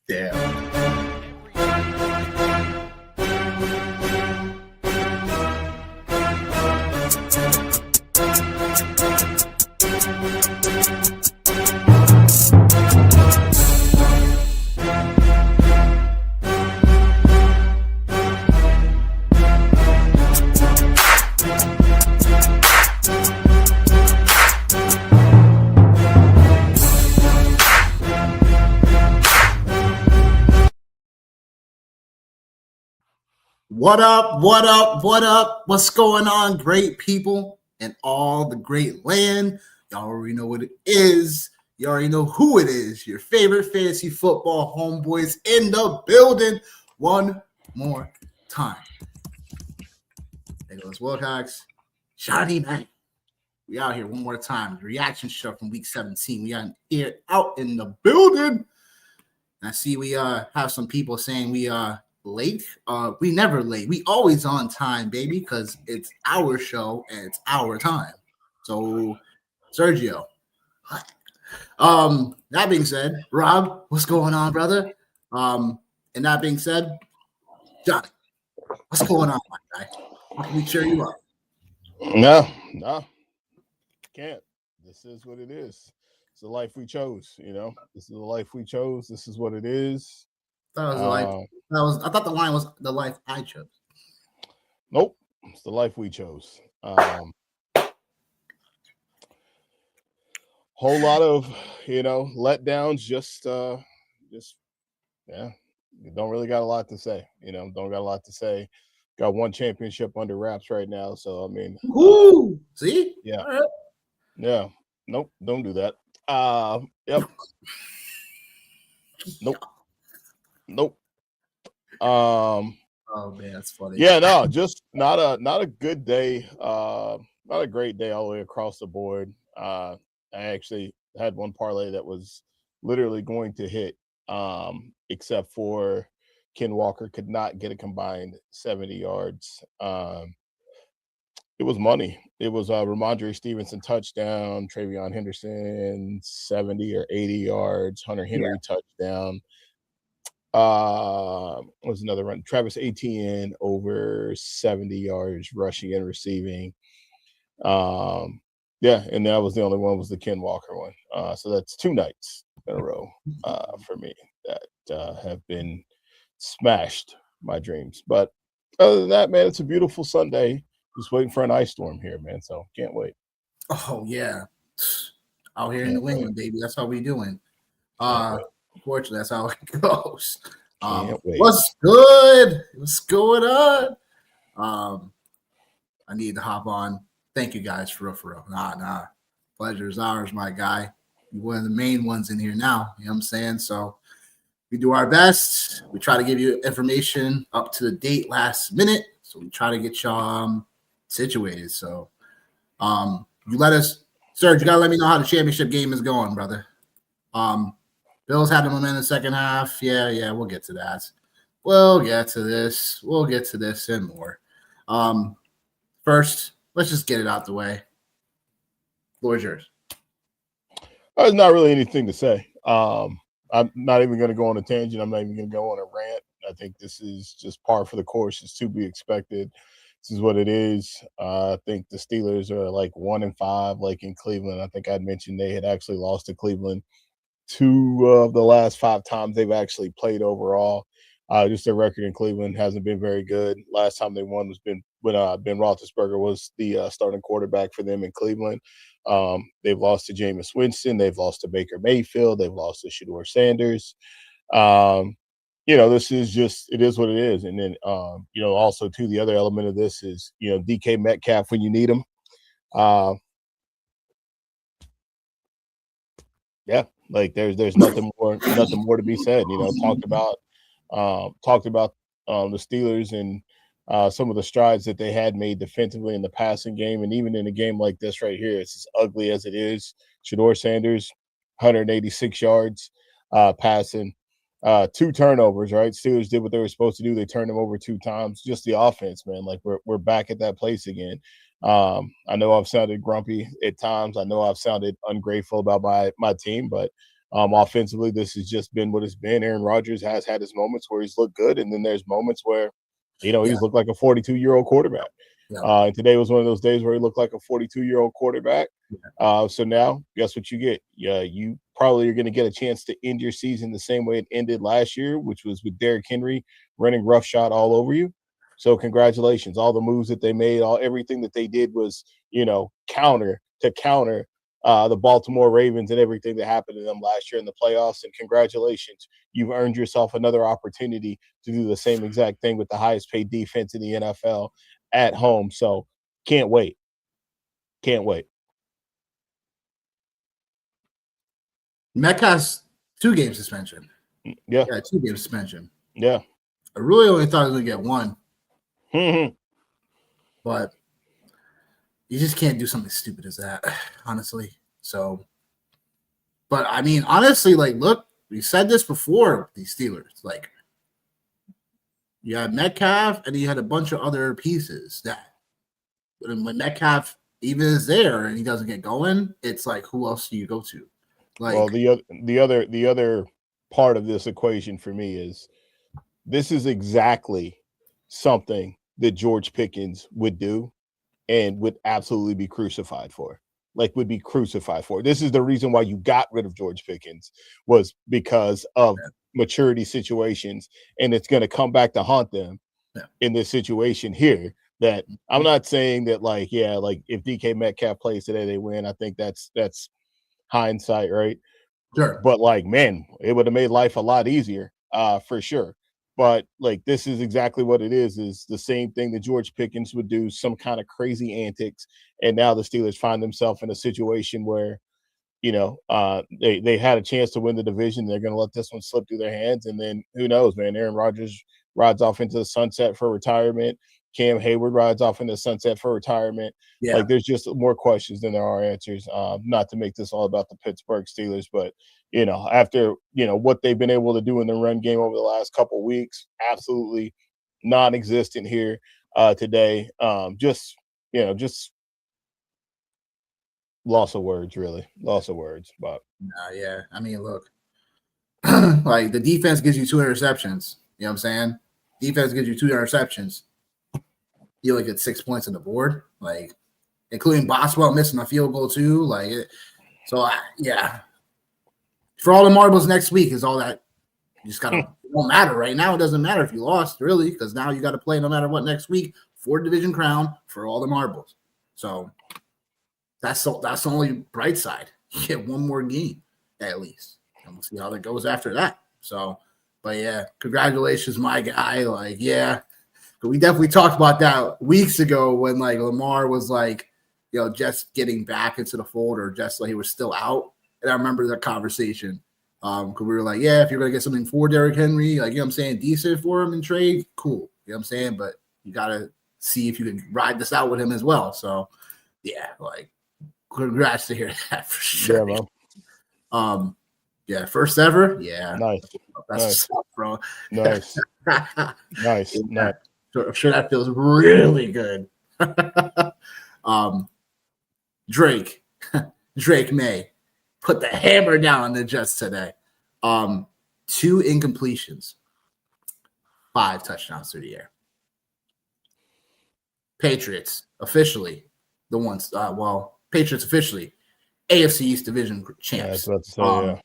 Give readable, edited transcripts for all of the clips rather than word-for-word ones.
Damn. What up? What up? What up? What's going on, great people and all the great land? Y'all already know what it is. You already know who it is. Your favorite fantasy football homeboys in the building. One more time. There goes Wilcox. Johnny Knight. We out here one more time. The reaction show from week 17. We are here out in the building. I see we have some people saying we late. We never late. We always on time, baby, because it's our show and it's our time. So, Sergio. That being said, Rob, what's going on, brother? And that being said, Johnny, what's going on, my guy? How can we cheer you up? No, can't. This is what it is. It's the life we chose. This is the life we chose. This is what it is. I thought the line was the life I chose. Nope, it's the life we chose. Whole lot of letdowns. Just you don't really got a lot to say. Don't got a lot to say. Got one championship under wraps right now. So I mean, see, yeah, right. Yeah. Nope, don't do that. Yep. Nope. Oh man, that's funny. Yeah, no, just not a good day. Not a great day all the way across the board. I actually had one parlay that was literally going to hit, except for Ken Walker could not get a combined 70 yards. It was money. It was Ramondre Stevenson touchdown, Travion Henderson 70 or 80 yards, Hunter Henry touchdown. Was another run. Travis Etienne over 70 yards rushing and receiving. And that was the only one, was the Ken Walker one. So that's 2 nights in a row for me that have been smashed my dreams. But other than that, man, it's a beautiful Sunday. Just waiting for an ice storm here, man. So can't wait. Oh yeah, out here in New England, baby. That's how we doing. Unfortunately, that's how it goes. What's good? What's going on? I need to hop on. Thank you guys for real. Nah. Pleasure is ours, my guy. You're one of the main ones in here now. You know what I'm saying? So we do our best. We try to give you information up to the date last minute. So we try to get y'all situated. So you let us, Serge, you gotta let me know how the championship game is going, brother. Bills had them in the second half. Yeah, we'll get to that. We'll get to this and more. First, let's just get it out the way. Floor is yours. There's not really anything to say. I'm not even going to go on a tangent. I'm not even going to go on a rant. I think this is just par for the course. It's to be expected. This is what it is. I think the Steelers are like 1-5, like in Cleveland. I think I'd mentioned they had actually lost to Cleveland 2 of the last 5 times they've actually played overall. Just their record in Cleveland hasn't been very good. Last time they won was when Ben Roethlisberger was the starting quarterback for them in Cleveland. They've lost to Jameis Winston. They've lost to Baker Mayfield. They've lost to Shedeur Sanders. This is just, it is what it is. And then, also too, the other element of this is, DK Metcalf when you need him. Like there's nothing more to be said. Talked about the Steelers and some of the strides that they had made defensively in the passing game, and even in a game like this right here, it's as ugly as it is. Shedeur Sanders, 186 yards passing, 2 turnovers. Right, Steelers did what they were supposed to do. They turned them over 2 times. Just the offense, man. Like we're back at that place again. I know I've sounded grumpy at times. I know I've sounded ungrateful about my team, but Offensively, this has just been what it's been. Aaron Rodgers has had his moments where he's looked good, and then there's moments where, he's looked like a 42-year-old quarterback. Yeah. And today was one of those days where he looked like a 42-year-old quarterback. So now, guess what you get? Yeah, you probably are going to get a chance to end your season the same way it ended last year, which was with Derrick Henry running roughshod all over you. So congratulations. All the moves that they made, everything that they did was, counter the Baltimore Ravens and everything that happened to them last year in the playoffs. And congratulations, you've earned yourself another opportunity to do the same exact thing with the highest paid defense in the NFL at home. So can't wait. Can't wait. Metcalf's 2-game suspension. Yeah. 2-game suspension. Yeah. I really only thought he was going to get 1. Mm-hmm. But you just can't do something stupid as that, honestly. So, but I mean, honestly, like, look, we said this before with these Steelers. Like, you had Metcalf and you had a bunch of other pieces that when Metcalf even is there and he doesn't get going, it's like, who else do you go to? Like, well, the other part of this equation for me is this is exactly something that George Pickens would do and would absolutely be crucified for. Would be crucified for. This is the reason why you got rid of George Pickens, was because of maturity situations, and it's going to come back to haunt them in this situation here. That I'm not saying that if DK Metcalf plays today, they win. I think that's hindsight, right? Sure. But man, it would have made life a lot easier, for sure. But this is exactly what it is the same thing that George Pickens would do, some kind of crazy antics. And now the Steelers find themselves in a situation where, they had a chance to win the division. They're going to let this one slip through their hands. And then who knows, man, Aaron Rodgers rides off into the sunset for retirement. Cam Hayward rides off into the sunset for retirement. Yeah. There's just more questions than there are answers. Not to make this all about the Pittsburgh Steelers, but after what they've been able to do in the run game over the last couple of weeks, absolutely non-existent here today. Just loss of words, really. Loss of words. But yeah. I mean, look, like, the defense gives you 2 interceptions. You know what I'm saying? Defense gives you 2 interceptions. You only get 6 points on the board, including Boswell missing a field goal too. For all the marbles next week is all that. You just gotta. It won't matter right now. It doesn't matter if you lost, really, because now you got to play no matter what next week for division crown for all the marbles. So that's the only bright side. You get 1 more game at least, and we'll see how that goes after that. So, but yeah, congratulations, my guy. But we definitely talked about that weeks ago when Lamar was just getting back into the fold, or just he was still out. And I remember that conversation because we were like, yeah, if you're going to get something for Derrick Henry, you know what I'm saying, decent for him in trade, cool. You know what I'm saying? But you got to see if you can ride this out with him as well. So, yeah, congrats to hear that for sure. Yeah, man. Yeah, first ever. Yeah. Nice. That's nice. what's up, bro. Nice. Nice. Yeah. Nice. So I'm sure that feels really good. Drake May put the hammer down on the Jets today. 2 incompletions, 5 touchdowns through the air. Patriots officially Patriots officially AFC East division champs. Yeah, that's about to say,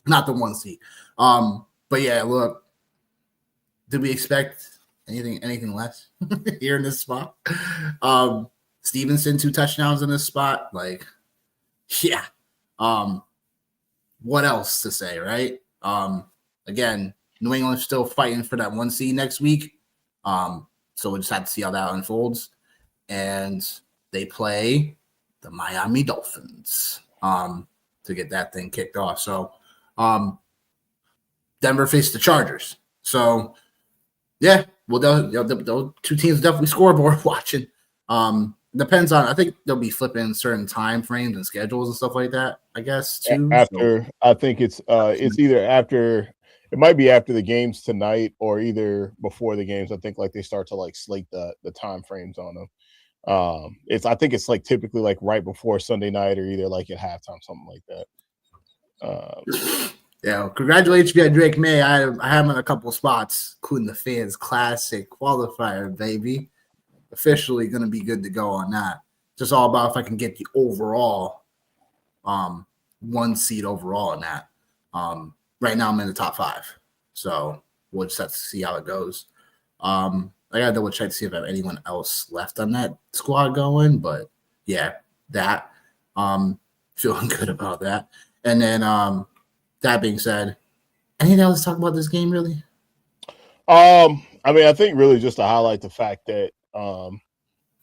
not the 1 seed. But yeah, look, did we expect anything less here in this spot? Stevenson 2 touchdowns in this spot. Yeah. What else to say, right? Again, New England's still fighting for that 1 seed next week. So we'll just have to see how that unfolds. And they play the Miami Dolphins to get that thing kicked off. So Denver faced the Chargers. So yeah, well, those 2 teams definitely scoreboard watching. Depends on. I think they'll be flipping certain time frames and schedules and stuff like that. I guess too. I think it's either after. It might be after the games tonight, or either before the games. I think they start to slate the time frames on them. I think it's typically right before Sunday night, or either at halftime, something like that. Yeah, congratulations to Drake May. I have him in a couple spots, including the Fans Classic qualifier, baby. Officially going to be good to go on that. Just all about if I can get the overall 1 seed overall in that. Right now I'm in the top 5. So we'll just have to see how it goes. I gotta double check to see if I have anyone else left on that squad going, but yeah, that feeling good about that. And then that being said, anything else to talk about this game really? I mean, I think really just to highlight the fact that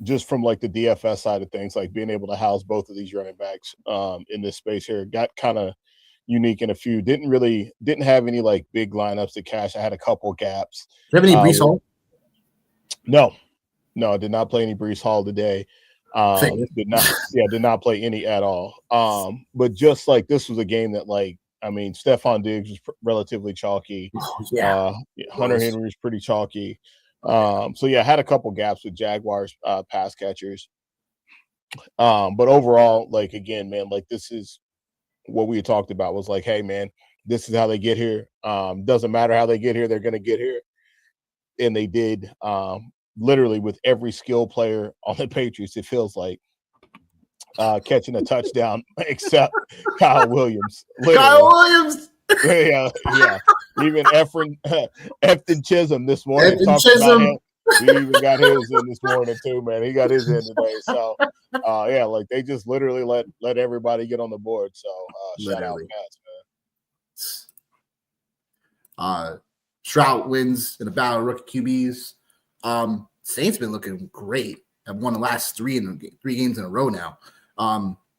just from like the DFS side of things, like being able to house both of these running backs in this space here got kind of unique in a few. Didn't have any like big lineups to cash. I had a couple gaps. Do you have any Breece Hall? No, I did not play any Breece Hall today. Did not play any at all. But just like this was a game that like, I mean, Stephon Diggs was relatively chalky. Hunter Henry was pretty chalky. So yeah, I had a couple gaps with Jaguars pass catchers. But overall, like again, man, like this is what we had talked about was like, hey man, this is how they get here. Doesn't matter how they get here, they're gonna get here. And they did literally with every skill player on the Patriots, it feels like catching a touchdown except Kyle Williams. Literally. Kyle Williams. Yeah. Even Efton Chisholm this morning. Efton Chisholm. He even got his in this morning too, man. He got his in today. So yeah, like they just literally let everybody get on the board. So shout out Pats, man. Stroud wins in a battle of rookie QBs. Saints been looking great. Have won the last 3 games in a row now.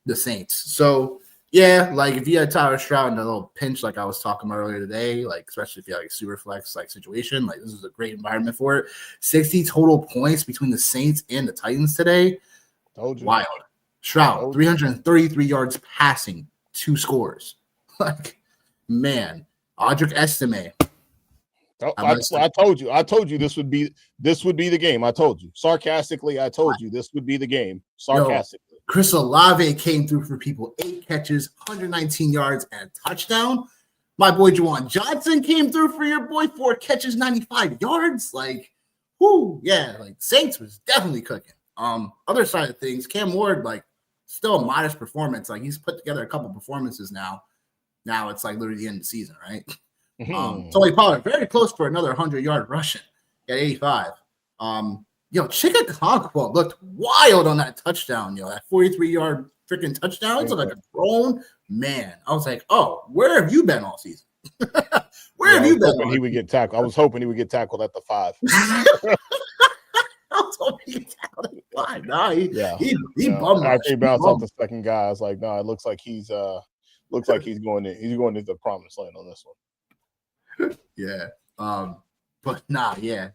The Saints. So yeah, like if you had Tyler Stroud in a little pinch, like I was talking about earlier today, like especially if you had like a super flex like situation, like this is a great environment for it. 60 total points between the Saints and the Titans today. Told you. Wild. Stroud, 333 yards passing, 2 scores. Like, man, Audric Estime. I told you this would be the game. I told you sarcastically. I told you this would be the game. Sarcastically. Chris Olave came through for people. 8 catches, 119 yards, and a touchdown. My boy Juwan Johnson came through for your boy. 4 catches, 95 yards. Like, whoo, yeah. Like Saints was definitely cooking. Other side of things, Cam Ward, like, still a modest performance. Like he's put together a couple performances now. Now it's like literally the end of the season, right? Tony Pollard, very close for another 100-yard rushing at 85. Chika Conquo looked wild on that touchdown, that 43-yard freaking touchdown. It's like a grown man. I was like, oh, where have you been all season? Where have you been? He would get tackled. I was hoping he would get tackled at the 5. I was hoping he get tackled at the 5. Nah, he bummed. After he bounced off the second guy, I was like, no, it looks like he's going into the promised land on this one. Yeah. But nah, yeah.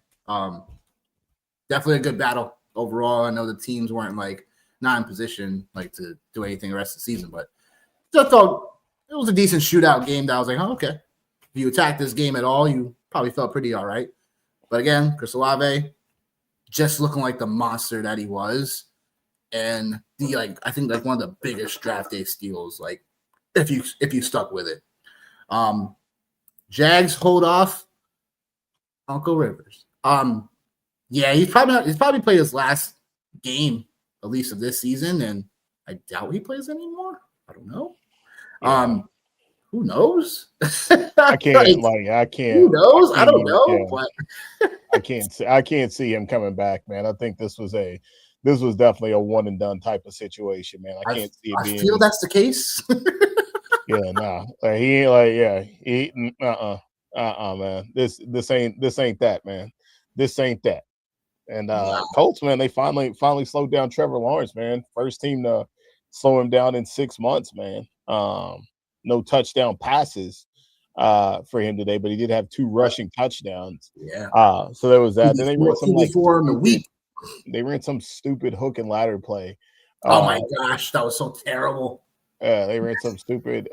Definitely a good battle overall. I know the teams weren't like not in position like to do anything the rest of the season, but just thought it was a decent shootout game that I was like, oh, okay. If you attacked this game at all, you probably felt pretty all right. But again, Chris Olave just looking like the monster that he was. And I think one of the biggest draft day steals, like if you stuck with it. Jags hold off Uncle Rivers. Yeah, he's probably played his last game, at least of this season, and I doubt he plays anymore. I don't know. Yeah. Who knows? I can't. Who knows? I don't know. Yeah. But I can't see him coming back, man. I think this was definitely a one and done type of situation, man. I can't see it being. I feel that's the case. Yeah, nah. Like, he ain't like, yeah. He man. This ain't that, man. This ain't that. And Colts, man, they finally slowed down Trevor Lawrence, man. First team to slow him down in 6 months, man. No touchdown passes for him today, but he did have 2 rushing touchdowns. Yeah. So there was that. Then they ran some They ran some stupid hook and ladder play. Oh my gosh, that was so terrible. They ran some stupid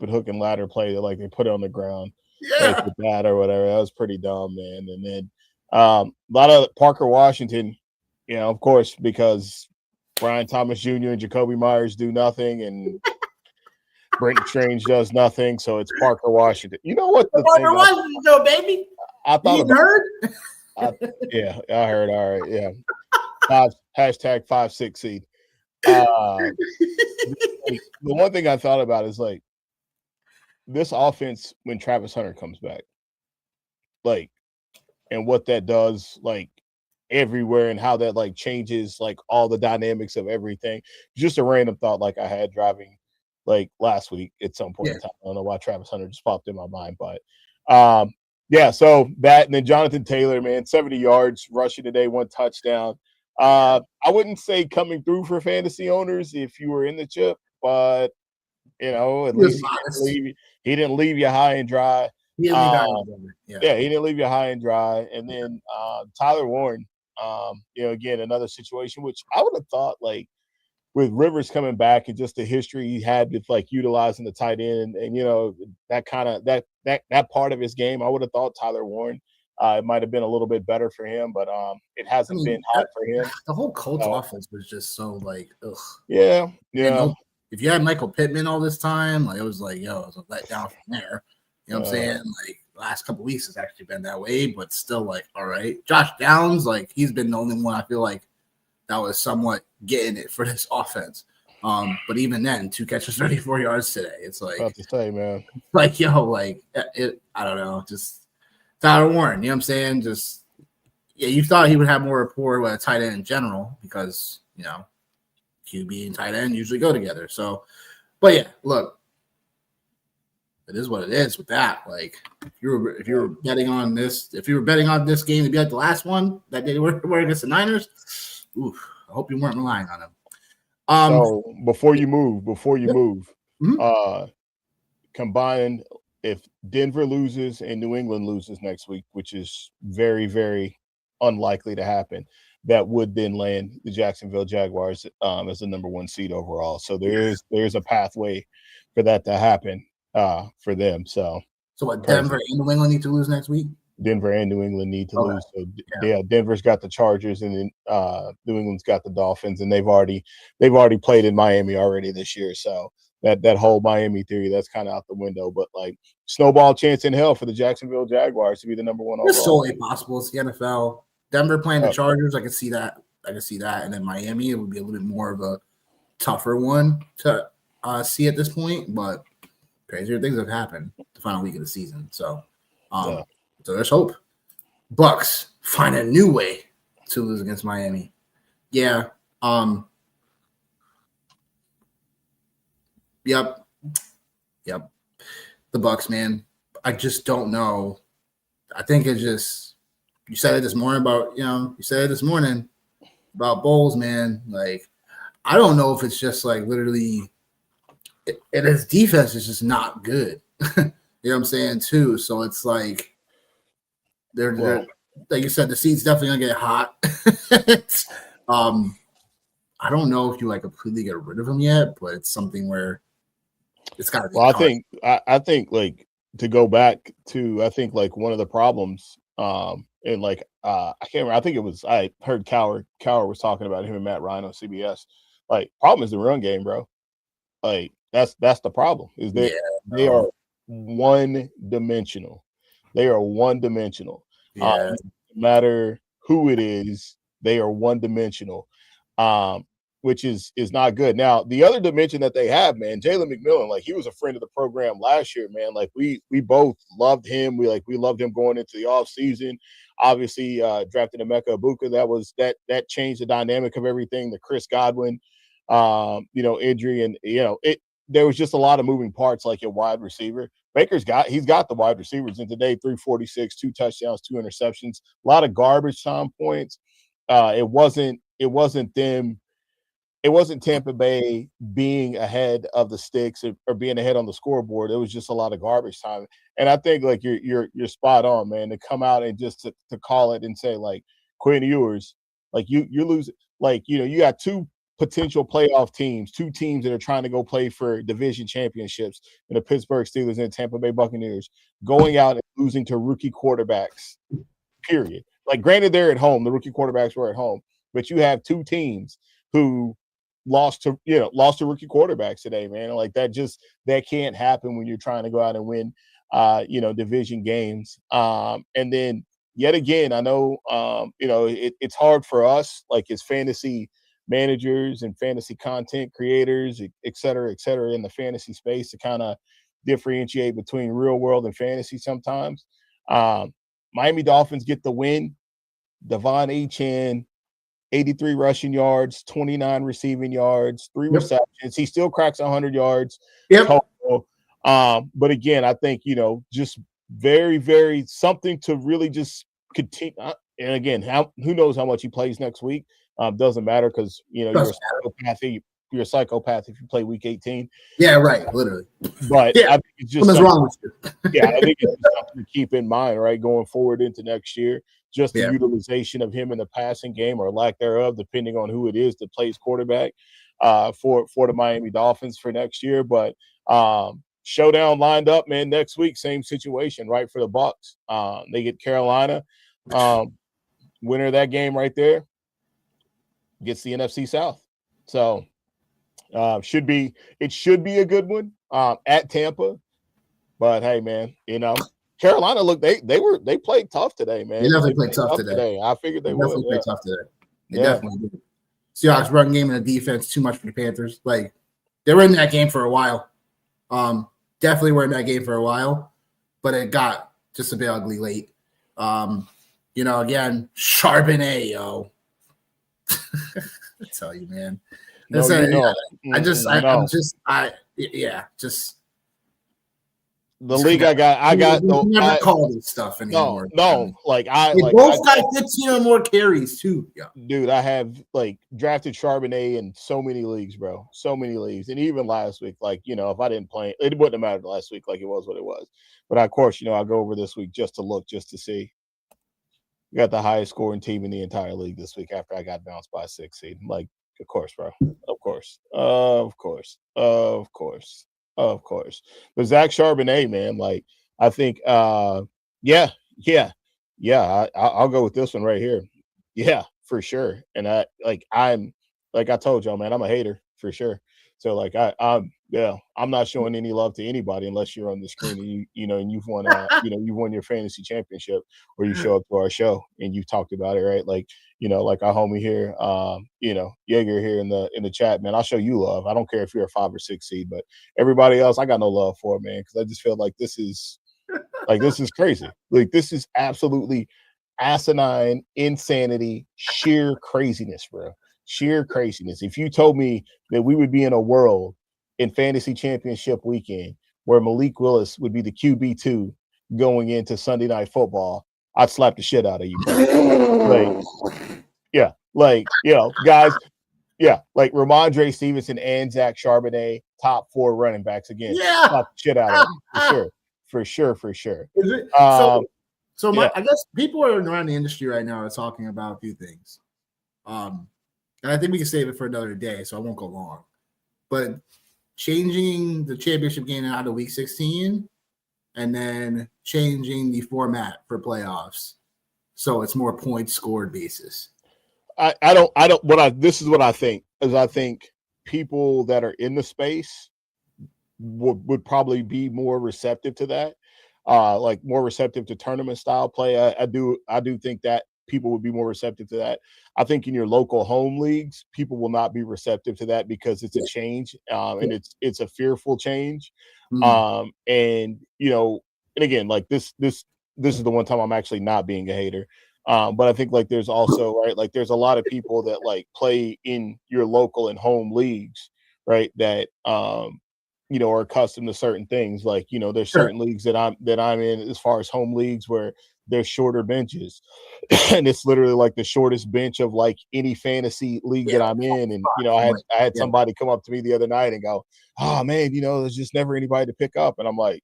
hook and ladder play that they put it on the ground. Yeah. Like that or whatever. That was pretty dumb, man. And then a lot of Parker Washington, of course, because Brian Thomas Jr. and Jacoby Myers do nothing, and Brenton Strange does nothing, so it's Parker Washington. You know what the Parker thing Washington, though, baby. I thought You about? heard? Yeah, I heard. All right, yeah. Hashtag 5-6 seed. The one thing I thought about is like this offense when Travis Hunter comes back, like, and what that does, like everywhere, and how that like changes like all the dynamics of everything. Just a random thought, like I had driving like last week at some point in time. I don't know why Travis Hunter just popped in my mind, but yeah. So that, and then Jonathan Taylor, man, 70 yards rushing today, 1 touchdown. I wouldn't say coming through for fantasy owners if you were in the chip, but at least he didn't leave you high and dry. Yeah, he didn't leave you high and dry. And then Tyler Warren, again, another situation which I would have thought, like, with Rivers coming back and just the history he had with like utilizing the tight end and that kind of that part of his game, I would have thought Tyler Warren it might have been a little bit better for him, but it hasn't been hot for him. The whole Colts offense was just so like, ugh. Yeah. If you had Michael Pittman all this time, like it was like, it was a letdown from there. You know what I'm saying? Like the last couple of weeks has actually been that way, but still, like, all right. Josh Downs, like he's been the only one I feel like that was somewhat getting it for this offense. But even then, 2 catches, 34 yards today. It's like, about to say, man, like, like it. I don't know, just Tyler Warren. You know what I'm saying? Just you thought he would have more rapport with a tight end in general because QB and tight end usually go together. So, but yeah, look, it is what it is with that. Like, if you were betting on this, game to be like the last one that they were against the Niners, I hope you weren't relying on them. So before you move, Mm-hmm. Combined, if Denver loses and New England loses next week, which is very, very unlikely to happen, that would then land the Jacksonville Jaguars as the number 1 seed overall. So there's a pathway for that to happen for them. So what, Denver and New England need to lose next week? Denver and New England need to lose. So Denver's got the Chargers, and then New England's got the Dolphins, and they've already played in Miami already this year. So that whole Miami theory, that's kind of out the window. But like, snowball chance in hell for the Jacksonville Jaguars to be the number 1 overall. It's solely possible. It's the NFL. Denver playing the Chargers, I can see that. And then Miami, it would be a little bit more of a tougher one to see at this point. But crazier things have happened the final week of the season. So, so there's hope. Bucks find a new way to lose against Miami. Yeah. Yep. The Bucks, man. I just don't know. I think it's just, you said it this morning about Bowles, man. Like, I don't know if it's just like literally, and his defense is just not good. You know what I'm saying too. So it's like they're like you said, the seat's definitely gonna get hot. I don't know if you like completely get rid of him yet, but it's something where it's got to be. Well, I think like, to go back to, I think like one of the problems, and like I can't remember, I think it was, I heard Cowher was talking about him and Matt Ryan on CBS. Like, problem is the run game, bro. Like that's the problem. Is they are one dimensional. They are one dimensional. No matter who it is, they are one dimensional. Which is not good. Now, the other dimension that they have, man, Jalen McMillan, like, he was a friend of the program last year, man. Like, we both loved him. We loved him going into the offseason. Obviously, drafted Emeka Ibuka. That changed the dynamic of everything. The Chris Godwin, injury, and there was just a lot of moving parts, like at wide receiver. Baker's got the wide receivers, and today 346, 2 touchdowns, 2 interceptions, a lot of garbage time points. It wasn't them. It wasn't Tampa Bay being ahead of the sticks or being ahead on the scoreboard. It was just a lot of garbage time. And I think like you're spot on, man, to come out and just to call it and say like, Quinn Ewers, like you lose, like, you got 2 potential playoff teams, 2 teams that are trying to go play for division championships in the Pittsburgh Steelers and the Tampa Bay Buccaneers, going out and losing to rookie quarterbacks, period. Like, granted, they're at home. The rookie quarterbacks were at home, but you have 2 teams who lost to rookie quarterbacks today, man. Like that can't happen when you're trying to go out and win division games. And then yet again, I know it's hard for us, like as fantasy managers and fantasy content creators, et cetera, in the fantasy space to kind of differentiate between real world and fantasy sometimes. Miami Dolphins get the win. Devon Achane, 83 rushing yards, 29 receiving yards, 3 receptions. He still cracks 100 yards total. But again, I think, just very, very something to really just continue. And again, who knows how much he plays next week? Doesn't matter because, you're a psychopath. You're a psychopath if you play week 18. Yeah, right. Literally. But I think it's just something's wrong with you. Yeah, I think it's just something to keep in mind, right, going forward into next year. Just the utilization of him in the passing game or lack thereof, depending on who it is that plays quarterback for the Miami Dolphins for next year. But showdown lined up, man, next week, same situation, right, for the Bucs. They get Carolina. Winner of that game right there gets the NFC South. So it should be a good one at Tampa. But hey, man, Carolina, look, they played tough today, man. They definitely played tough today. I figured they definitely would. Played tough today. They definitely did. Seahawks run game and the defense too much for the Panthers. Like they were in that game for a while. Definitely were in that game for a while, but it got just a bit ugly late. Again, Charbonnet, yo. I tell you, man. The league I got never call this stuff anymore. No, like they both got 15 or more carries too. Yeah. Dude, I have drafted Charbonnet in so many leagues, bro. So many leagues. And even last week, if I didn't play, it wouldn't have mattered last week, like it was what it was. But of course, I'll go over this week just to see. We got the highest scoring team in the entire league this week after I got bounced by a 6 seed. Of course, bro. Of course. But Zach Charbonnet, man, I think, I'll go with this one right here. Yeah, for sure. And I'm like I told y'all, man, I'm a hater for sure. So I'm not showing any love to anybody unless you're on the screen and and you've won you won your fantasy championship or you show up to our show and you've talked about it, right? Like our homie here, Jaeger here in the chat, man. I'll show you love. I don't care if you're a 5 or 6 seed, but everybody else, I got no love for, man, because I just feel like this is crazy. Like this is absolutely asinine insanity, sheer craziness, bro. Sheer craziness. If you told me that we would be in a world in fantasy championship weekend where Malik Willis would be the QB2 going into Sunday Night Football, I'd slap the shit out of you. Guys, like Ramondre Stevenson and Zach Charbonnet, top 4 running backs again. Yeah, slap the shit out of you for sure. Is it? I guess people around the industry right now are talking about a few things. And I think we can save it for another day, so I won't go long. But changing the championship game out of week 16 and then changing the format for playoffs so it's more points scored basis. This is what I think is I think people that are in the space would probably be more receptive to that, more receptive to tournament style play. I do think that people would be more receptive to that. I think in your local home leagues, people will not be receptive to that because it's a change, and it's a fearful change. And again, this is the one time I'm actually not being a hater. But I think there's also there's a lot of people that play in your local and home leagues, right? That are accustomed to certain things. There's certain leagues that I'm in as far as home leagues where there's shorter benches, and it's literally the shortest bench of any fantasy league that I'm in. And I had somebody come up to me the other night and go, "Oh man, there's just never anybody to pick up," and I'm like,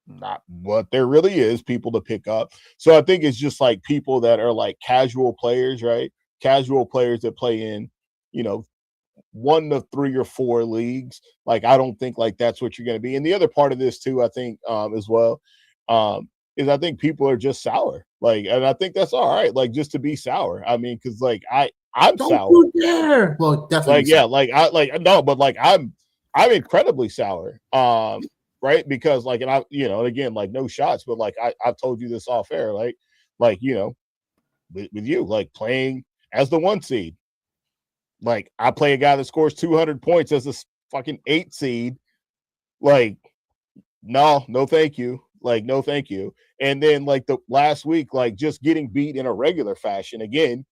not what there really is people to pick up. So I think it's just people that are casual players, right? Casual players that play in, 1 to 3 or 4 leagues. I don't think that's what you're going to be. And the other part of this too, I think as well, is I think people are just sour. And I think that's all right. Just to be sour. I mean, because I'm Don't sour. you dare. Well, definitely. Like, yeah, no, but like I'm incredibly sour. Right? Because like, and I, and again, like no shots, but like I've told you this off air, like with you, like playing as the 1 seed. Like I play a guy that scores 200 points as a fucking 8 seed. Like, no, thank you. Like, no, thank you. And then like the last week, like just getting beat in a regular fashion again,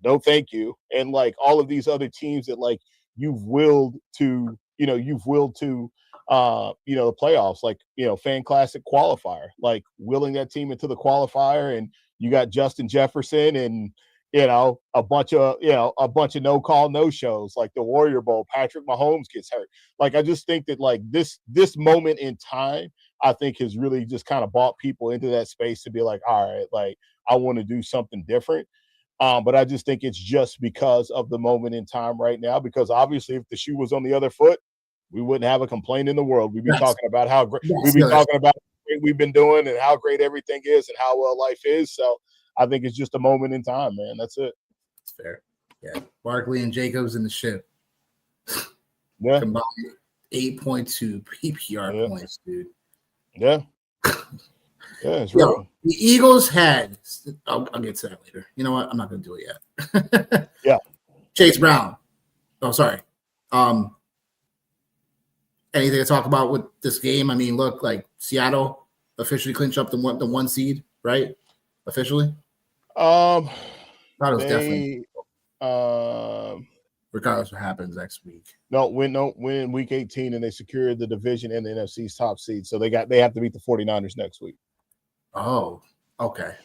no, thank you. And like all of these other teams that like you've willed to, the playoffs, like, Fan Classic qualifier, like willing that team into the qualifier, and you got Justin Jefferson and a bunch of no call, no shows, like the Warrior Bowl, Patrick Mahomes gets hurt. Like, I just think that like this moment in time, I think has really just kind of brought people into that space to be like, all right, like I want to do something different. But I just think it's just because of the moment in time right now, because obviously if the shoe was on the other foot, we wouldn't have a complaint in the world. We'd be talking about how great we've been doing and how great everything is and how well life is. So I think it's just a moment in time, man. That's it. It's fair. Yeah. Barkley and Jacobs in the ship. Yeah. Combined 8.2 PPR points, dude. Yeah. Yeah, it's real. The Eagles had, I'll get to that later. You know what? I'm not going to do it yet. Yeah. Chase Brown. Oh, sorry. Anything to talk about with this game? I mean, look, like Seattle officially clinched up the 1 seed, right? Officially. Thought it was definitely. Regardless of what happens next week. Win week 18, and they secured the division and the NFC's top seed. So they have to beat the 49ers next week. Oh, okay.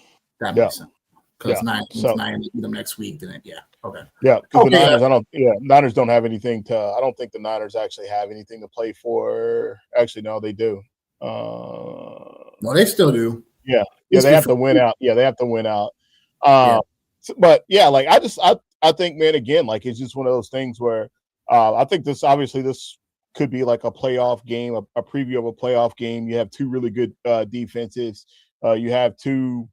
That makes sense. Because Niners beat them next week, then okay. Yeah, because the Niners, Niners don't have anything to. I don't think the Niners actually have anything to play for. Actually, no, they do. No, they still do. Yeah, they have to win out. Yeah, they have to win out. But yeah, like I think, man, again, like it's just one of those things where I think this could be like a playoff game, a preview of a playoff game. You have two really good defenses. You have two,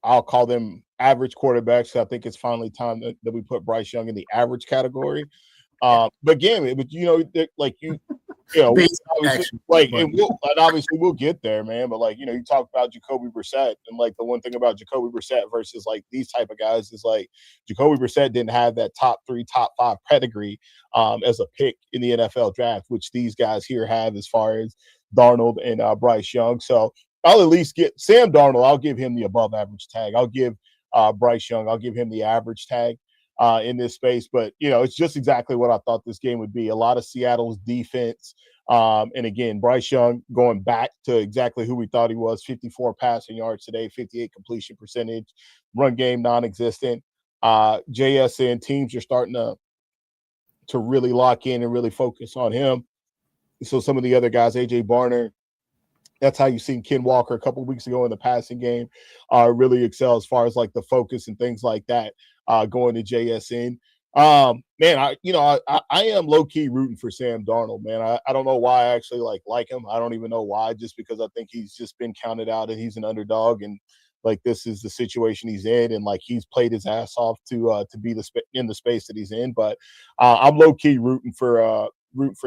I'll call them average quarterbacks. I think it's finally time that we put Bryce Young in the average category. But again, obviously we'll get there, man. But like, you talk about Jacoby Brissett, and like the one thing about Jacoby Brissett versus like these type of guys is like Jacoby Brissett didn't have that top 3, top 5 pedigree as a pick in the NFL draft, which these guys here have as far as Darnold and Bryce Young. So I'll at least get Sam Darnold. I'll give him the above average tag. I'll give Bryce Young. I'll give him the average tag in this space. But, it's just exactly what I thought this game would be. A lot of Seattle's defense. And again, Bryce Young going back to exactly who we thought he was, 54 passing yards today, 58 completion percentage, run game non-existent. JSN teams are starting to really lock in and really focus on him. So some of the other guys, A.J. Barner, that's how you seen Ken Walker a couple of weeks ago in the passing game really excel as far as like the focus and things like that going to JSN. Man, I am low key rooting for Sam Darnold, man. I don't know why I actually like him. I don't even know why, just because I think he's just been counted out and he's an underdog, and like this is the situation he's in, and like he's played his ass off to be in the space that he's in. But I'm low key rooting for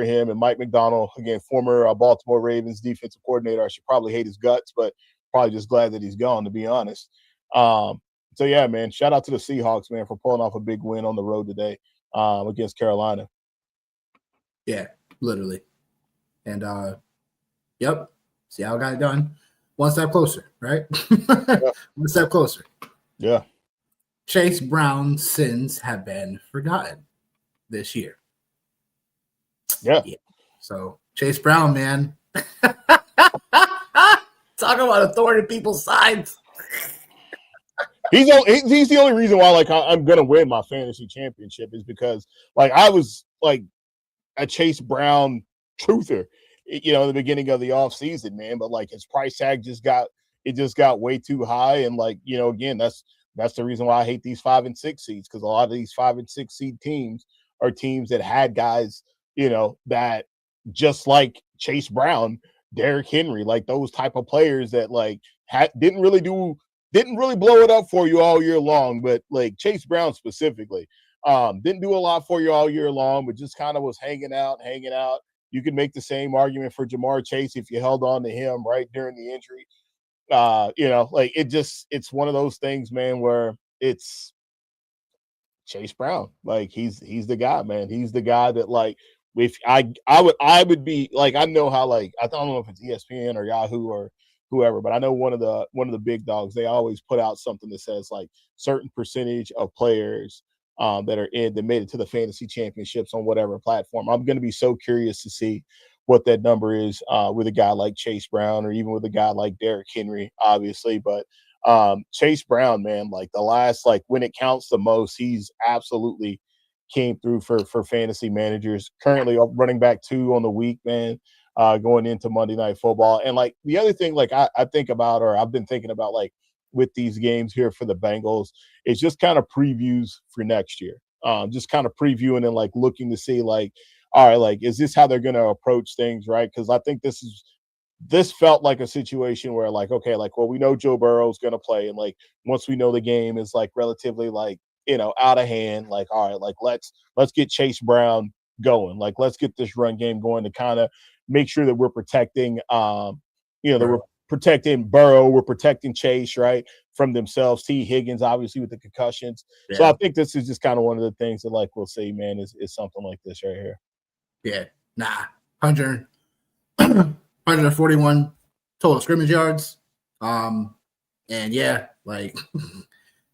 him. And Mike Macdonald, again, former Baltimore Ravens defensive coordinator. I should probably hate his guts, but probably just glad that he's gone, to be honest. So yeah, man, shout out to the Seahawks, man, for pulling off a big win on the road today against Carolina. Yeah, literally. And yep, Seattle got it done. One step closer, right? One step closer. Yeah. Chase Brown's sins have been forgotten this year. Yeah. So Chase Brown, man. Talk about a thorn in people's sides. He's the only reason why like I'm gonna win my fantasy championship is because like I was like a Chase Brown truther, in the beginning of the offseason, man. But like his price tag just got way too high, and like again that's the reason why I hate these 5 and 6 seeds, because a lot of these 5 and 6 seed teams are teams that had guys that just like Chase Brown, Derrick Henry, like those type of players that like didn't really blow it up for you all year long, but like Chase Brown specifically, Didn't do a lot for you all year long, but just kind of was hanging out. You could make the same argument for Jamar Chase if you held on to him right during the injury. Like it's one of those things, man, where it's Chase Brown. Like he's the guy, man. He's the guy that, like, if I would be like, I know how, like, I don't know if it's ESPN or Yahoo or whoever, but I know one of the big dogs, they always put out something that says like certain percentage of players that made it to the fantasy championships on whatever platform. I'm going to be so curious to see what that number is with a guy like Chase Brown, or even with a guy like Derrick Henry, obviously. But Chase Brown, man, like the last, like when it counts the most, he's absolutely came through for fantasy managers. Currently running back 2 on the week, man, going into Monday Night Football. And like the other thing, like I think about, or I've been thinking about, like with these games here for the Bengals, it's just kind of previews for next year. Just kind of previewing and like looking to see, like, all right, like, is this how they're going to approach things, right? Because I think this felt like a situation where, like, okay, like, well, we know Joe Burrow's going to play, and like once we know the game is like relatively, like, out of hand, like, all right, like let's get Chase Brown going, like let's get this run game going to kind of make sure that we're protecting, that we're protecting Burrow, we're protecting Chase, right, from themselves. T. Higgins, obviously, with the concussions. Yeah. So I think this is just kind of one of the things that, like, we'll see, man, is something like this right here. Yeah, 141 total scrimmage yards. And yeah, like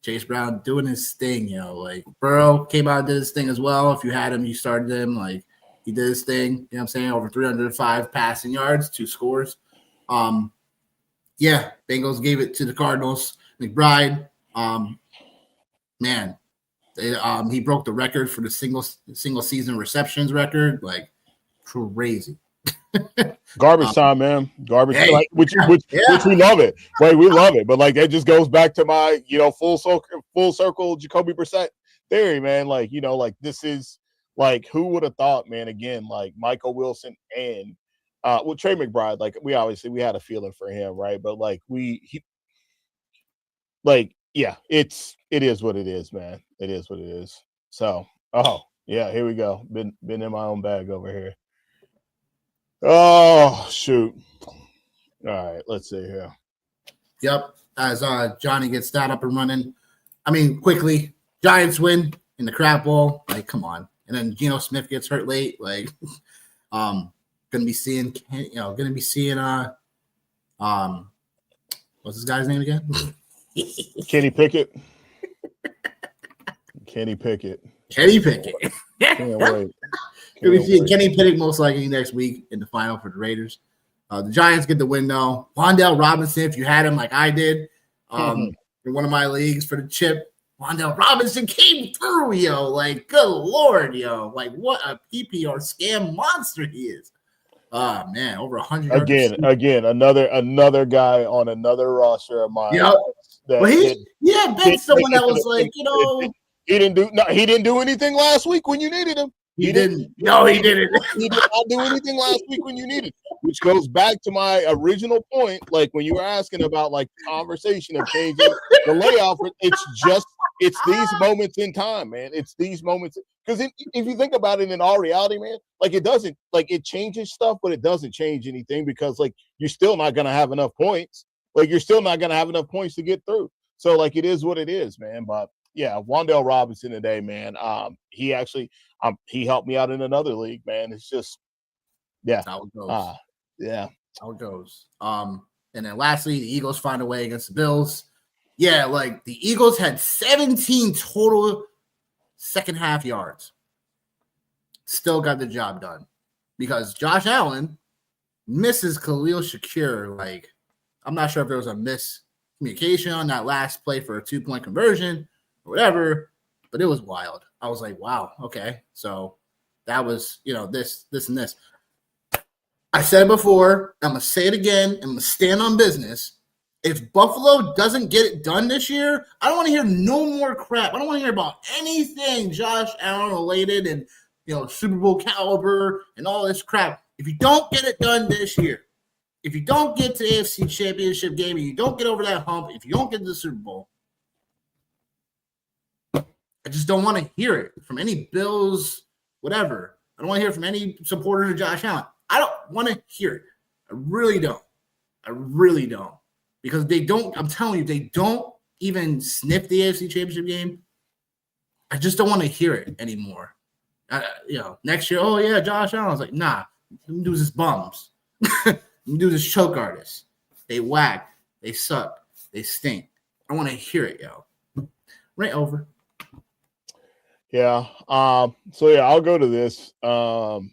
Chase Brown doing his thing, like Burrow came out and did his thing as well. If you had him, you started him, like he did his thing, you know what I'm saying? Over 305 passing yards, 2 scores. Yeah, Bengals gave it to the Cardinals. McBride, man, he broke the record for the single season receptions record, like crazy. Garbage time, man. Garbage time, which we love it, right? We love it, but like that just goes back to my full circle Jacoby Brissett theory, man. Like like this is like, who would have thought, man? Again, like Michael Wilson and Trey McBride, like we had a feeling for him, right? But like it is what it is, man. It is what it is. So, here we go. Been in my own bag over here. Oh, shoot. All right, let's see here. Yep, as Johnny gets that up and running. I mean, quickly, Giants win in the crap bowl. Like, come on. And then Geno Smith gets hurt gonna be seeing what's this guy's name again? Kenny Pickett. Can't wait. We'll be seeing Kenny Pickett most likely next week in the final for the Raiders. The Giants get the win, though. Wan'Dale Robinson, if you had him like I did in one of my leagues for the chip, Wan'Dale Robinson came through, like, good Lord, like, what a PPR scam monster he is. Man, over 100 again, another guy on another roster of mine. Yep. Bet someone that was like, he didn't do anything last week when you needed him. He didn't. No, he didn't. He did not do anything last week when you needed, which goes back to my original point. Like when you were asking about like conversation of changing the layoff, it's these moments in time, man. It's these moments, because if you think about it in all reality, man, like it changes stuff, but it doesn't change anything, because like you're still not gonna have enough points. Like you're still not gonna have enough points to get through. So like it is what it is, man. But yeah, Wan'Dale Robinson today, man. He actually he helped me out in another league, man. It's just, yeah. How it goes. How it goes. And then lastly, the Eagles find a way against the Bills. Yeah, like the Eagles had 17 total second half yards. Still got the job done because Josh Allen misses Khalil Shakir. Like, I'm not sure if there was a miscommunication on that last play for a 2-point conversion or whatever, but it was wild. I was like, wow, okay. So that was, this and this. I said it before. I'm going to say it again. I'm going to stand on business. If Buffalo doesn't get it done this year, I don't want to hear no more crap. I don't want to hear about anything Josh Allen related and, Super Bowl caliber and all this crap. If you don't get it done this year, if you don't get to the AFC Championship game and you don't get over that hump, if you don't get to the Super Bowl, I just don't want to hear it from any Bills, whatever. I don't want to hear it from any supporters of Josh Allen. I don't want to hear it. I really don't. Because they don't, I'm telling you, they don't even sniff the AFC Championship game. I just don't want to hear it anymore. Next year, oh yeah, Josh Allen. I was like, nah, them dudes is bums. Them dudes is choke artists. They whack. They suck. They stink. I want to hear it, yo. Right over. Yeah. So yeah, I'll go to this. So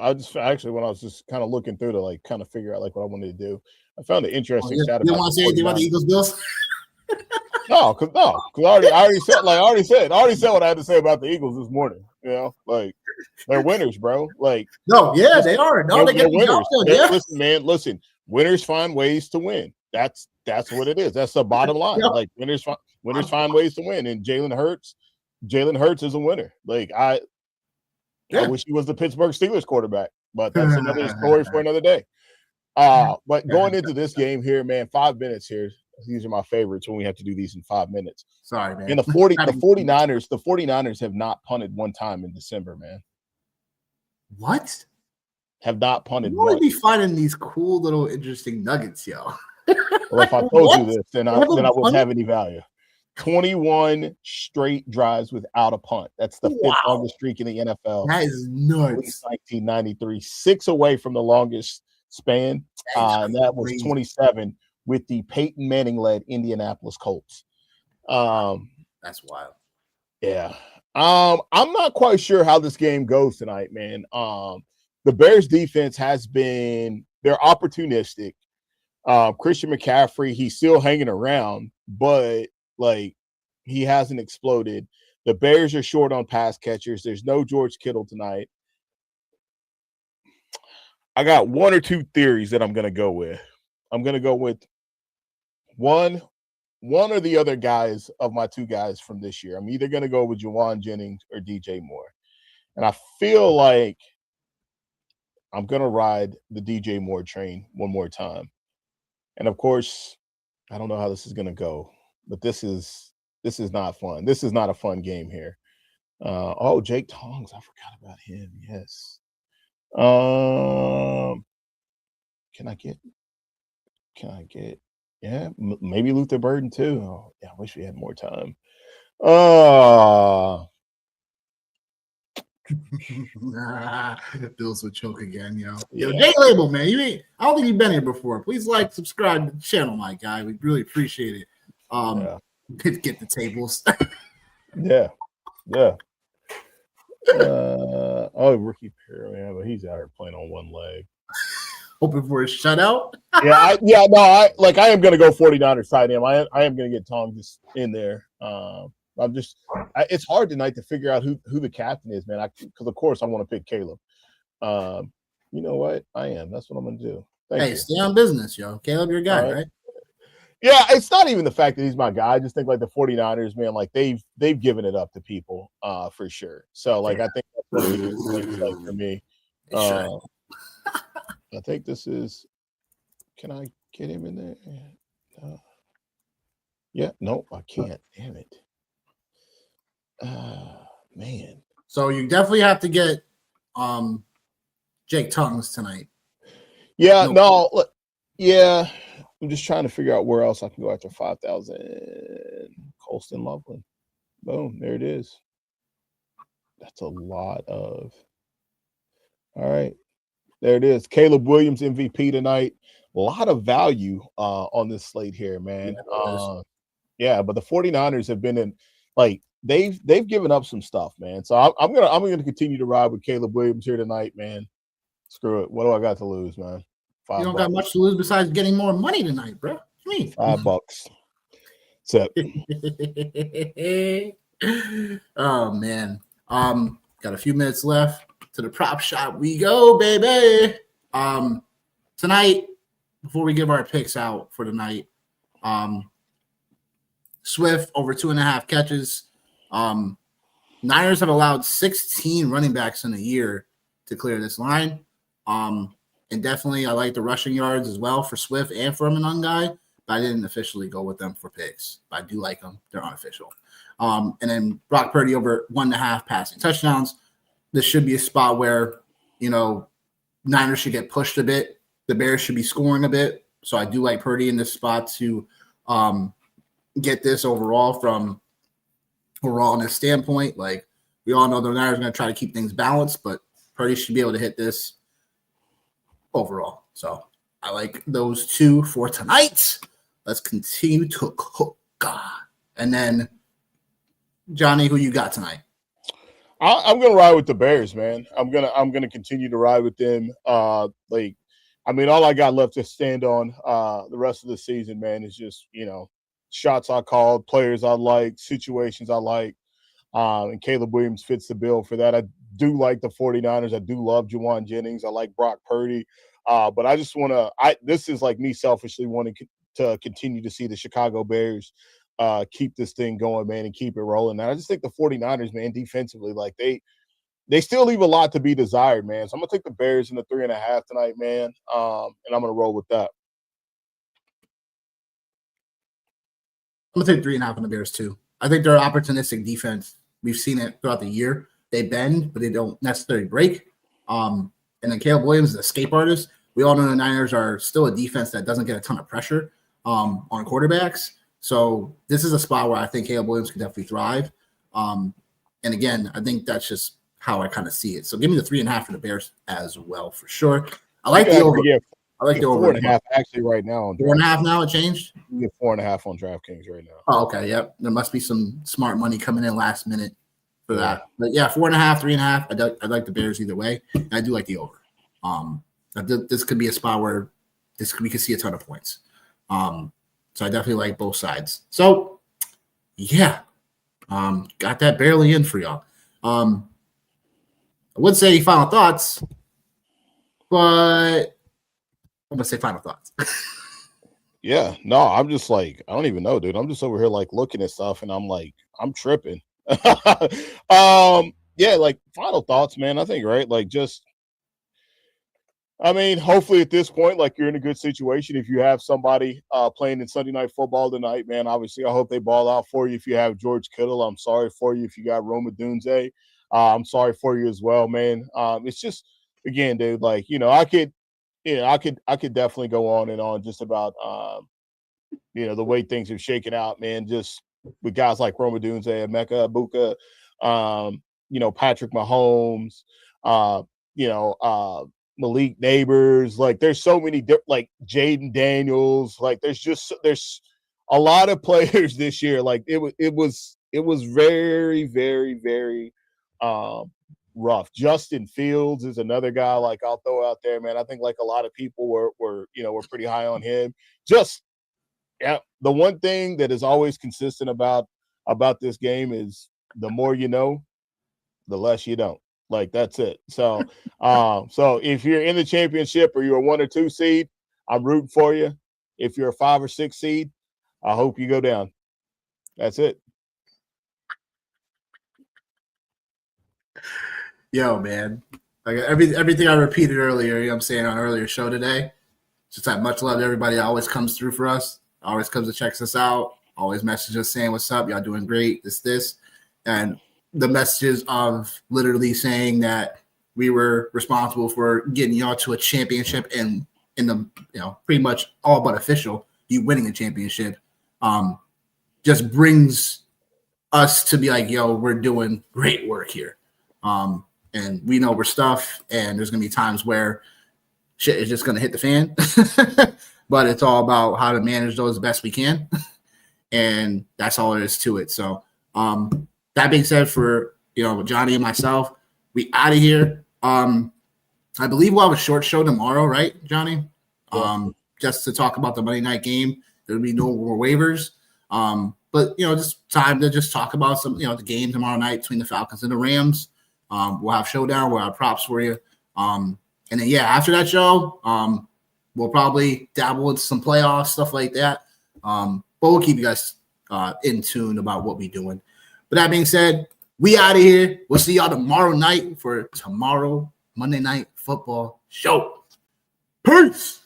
I just actually, when I was just kind of looking through to like kind of figure out like what I wanted to do, I found an interesting stat. You want to say anything about the Eagles Bills? Because I already said what I had to say about the Eagles this morning. You know, like they're winners, bro. Like they are. No, they're winners. Yeah. Listen, winners find ways to win. That's what it is. That's the bottom line. Yep. Like winners find ways to win. And Jalen Hurts is a winner. Like I wish he was the Pittsburgh Steelers quarterback, but that's another story for another day. But going into this game here, man, 5 minutes here. These are my favorites when we have to do these in 5 minutes. Sorry, man. And the 49ers have not punted one time in December, man. What? Have not punted you once. You be finding these cool little interesting nuggets, yo. Well, if I told you this, then I wouldn't have any value. 21 straight drives without a punt. That's the fifth longest streak in the NFL. That is nuts. 1993, 6 away from the longest span. And that was 27 with the Peyton Manning-led Indianapolis Colts. That's wild. Yeah. I'm not quite sure how this game goes tonight, man. The Bears defense they're opportunistic. Christian McCaffrey, he's still hanging around, but like he hasn't exploded. The Bears are short on pass catchers. There's no George Kittle tonight. I got one or two theories that I'm going to go with. I'm going to go with one or the other guys of my two guys from this year. I'm either going to go with Juwan Jennings or DJ Moore. And I feel like I'm going to ride the DJ Moore train one more time. And of course, I don't know how this is going to go, but this is not fun. This is not a fun game here. Jake Tongs, I forgot about him. Yes. Can I get? Yeah, maybe Luther Burden too. Oh, yeah, I wish we had more time. Bills would choke again, yo. Yo, Jay Label, man. I don't think you've been here before. Please like, subscribe to the channel, my guy. We really appreciate it. Get the tables. Yeah. Ricky Perry, yeah, but he's out here playing on one leg. Hoping for a shutout. I am going to go 49ers side him. I am going to get Tom just in there. It's hard tonight to figure out who the captain is, man. Because of course I want to pick Caleb. You know what? I am. That's what I'm going to do. Thank you. Stay on business, yo. Caleb, your guy, right? Yeah, it's not even the fact that he's my guy. I just think like the 49ers, man, like they've given it up to people for sure. So like I think that's what it is like for me. I think this is. Can I get him in there? Yeah, no, I can't. Damn it. Man. So you definitely have to get Jake Tongs tonight. Yeah, yeah. I'm just trying to figure out where else I can go after 5,000. Colston Loveland. Boom, there it is. That's a lot of. All right. There it is. Caleb Williams MVP tonight. A lot of value on this slate here, man. But the 49ers have been in like they've given up some stuff, man. So I'm gonna continue to ride with Caleb Williams here tonight, man. Screw it. What do I got to lose, man? $5. You don't got much to lose besides getting more money tonight, bro. Me. $5. That's it. Oh man. Got a few minutes left. To the prop shop we go, baby. Tonight, before we give our picks out for tonight, Swift over 2.5 catches. Niners have allowed 16 running backs in a year to clear this line. And definitely I like the rushing yards as well for Swift and for Manungai. but I didn't officially go with them for picks. But I do like them. They're unofficial. And then Brock Purdy over 1.5 passing touchdowns. This should be a spot where, Niners should get pushed a bit. The Bears should be scoring a bit. So I do like Purdy in this spot to get this overall from a rawness standpoint. Like, we all know the Niners are going to try to keep things balanced, but Purdy should be able to hit this overall. So I like those two for tonight. Let's continue to cook. And then, Johnny, who you got tonight? I'm gonna ride with the Bears, man. I'm gonna continue to ride with them. All I got left to stand on the rest of the season, man, is just shots I called, players I like, situations I like. And Caleb Williams fits the bill for that. I do like the 49ers. I do love Juwan Jennings. I like Brock Purdy. But I just this is like me selfishly wanting to continue to see the Chicago Bears keep this thing going, man, and keep it rolling. And I just think the 49ers, man, defensively, like they still leave a lot to be desired, man. So I'm going to take the Bears in the 3.5 tonight, man. And I'm going to roll with that. I'm going to take 3.5 on the Bears too. I think they're opportunistic defense. We've seen it throughout the year. They bend, but they don't necessarily break. And then Caleb Williams is an escape artist. We all know the Niners are still a defense that doesn't get a ton of pressure on quarterbacks. So this is a spot where I think Caleb Williams can definitely thrive. And again, I think that's just how I kind of see it. So give me the 3.5 for the Bears as well, for sure. I like the over. Yeah, I like the over. 4.5 actually right now. 4.5 now, it changed? You get 4.5 on DraftKings right now. Oh, okay. Yep. There must be some smart money coming in last minute for that. But yeah, 4.5, 3.5. I like the Bears either way. And I do like the over. This could be a spot where we could see a ton of points. So I definitely like both sides. So yeah, got that barely in for y'all. I wouldn't say any final thoughts, but I'm gonna say final thoughts. Yeah, no, I'm just like, I don't even know, dude. I'm just over here like looking at stuff and I'm like, I'm tripping. Yeah, like final thoughts, man. I think, right? Like hopefully at this point, like you're in a good situation. If you have somebody playing in Sunday Night Football tonight, man, obviously I hope they ball out for you. If you have George Kittle, I'm sorry for you. If you got Roma Dunze, I'm sorry for you as well, man. It's just, again, dude, like, I could definitely go on and on just about, the way things have shaken out, man, just with guys like Roma Dunze, Emeka Egbuka, Patrick Mahomes, Malik Neighbors, like there's so many like Jaden Daniels, like there's a lot of players this year. Like it was very, very, very rough. Justin Fields is another guy like I'll throw out there, man. I think like a lot of people were pretty high on him. Just the one thing that is always consistent about this game is the more you know, the less you don't. Like that's it. So, so if you're in the championship or you're a 1 or 2 seed, I'm rooting for you. If you're a 5 or 6 seed, I hope you go down. That's it. Yo, man, like everything I repeated earlier, what I'm saying on earlier show today. Just like much love to everybody that always comes through for us. Always comes to check us out. Always messages us saying what's up, y'all doing great. This, and the messages of literally saying that we were responsible for getting y'all to a championship and in the pretty much all but official you winning a championship just brings us to be like, yo, we're doing great work here. And we know we're stuff, and there's gonna be times where shit is just gonna hit the fan. But it's all about how to manage those the best we can. And that's all there is to it. So that being said, for Johnny and myself, we out of here. I believe we'll have a short show tomorrow, right, Johnny? Just to talk about the Monday night game. There'll be no more waivers. But just time to just talk about some, the game tomorrow night between the Falcons and the Rams. We'll have showdown. We'll have props for you. And then after that show, we'll probably dabble into some playoffs, stuff like that. But we'll keep you guys in tune about what we're doing. But that being said, we out of here. We'll see y'all tomorrow night for tomorrow Monday Night Football show. Peace.